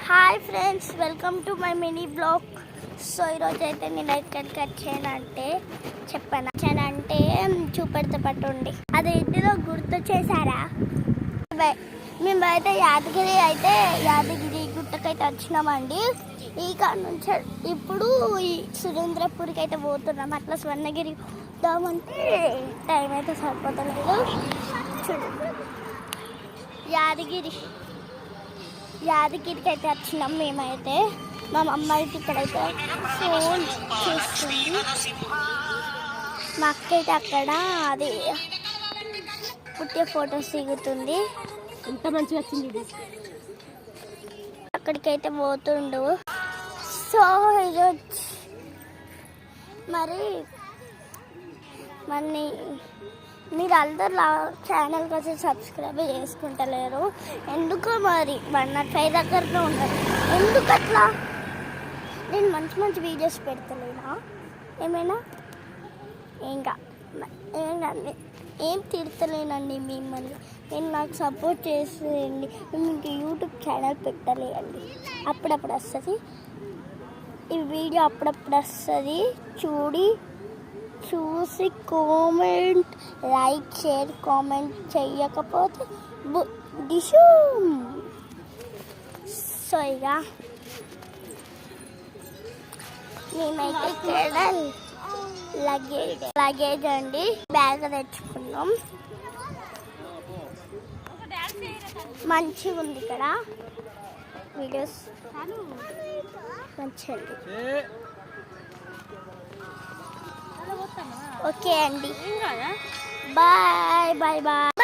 Hi friends, welcome to my mini blog. So ఈరోజు అయితే నేను ఎక్కడికి వచ్చానంటే వచ్చానంటే చూపెడితే పట్టుండి అది ఇంటిలో గుర్తు చేశారా. మేము అయితే యాదగిరి గుట్టకైతే వచ్చినామండి. ఈ కాడ నుంచి ఇప్పుడు ఈ సురేంద్రపూర్కి అయితే పోతున్నాం. అట్లా స్వర్ణగిరి పోదామంటే టైం అయితే సరిపోతలేదు. చూడు, యాదగిరికి అయితే వచ్చినాం మేమైతే. మా అమ్మాయికి ఇక్కడైతే ఫోన్ చూస్తుంది. మా అక్క అయితే అక్కడ అది పుట్టే ఫొటోస్ దిగుతుంది. ఎంత మంచిగా వచ్చింది. అక్కడికైతే పోతుండు. సో ఈరోజు మరి మీరు అందరు ఛానల్ కోసం సబ్స్క్రైబ్ చేసుకుంటలేరు. ఎందుకో మరి 105 దగ్గరనే ఉండదు. ఎందుకు అట్లా? నేను మంచి మంచి వీడియోస్ పెడతలేనా? ఏమైనా ఏం తిడతలేనండి మిమ్మల్ని. నేను నాకు సపోర్ట్ చేసేయండి. మేము ఇంక యూట్యూబ్ ఛానల్ పెట్టలేయండి. అప్పుడప్పుడు వస్తుంది ఈ వీడియో, అప్పుడప్పుడు వస్తుంది. చూసి కామెంట్, లైక్, షేర్, కామెంట్ చెయ్యకపోతే డిషూ. సో ఇక మేమైతే ఇక్కడ లగేజ్ అండి బ్యాగ్ తెచ్చుకున్నాం. మంచిగా ఉంది ఇక్కడ వీడియోస్ మంచిగా. ఓకే అండి, బాయ్ బాయ్ బాయ్.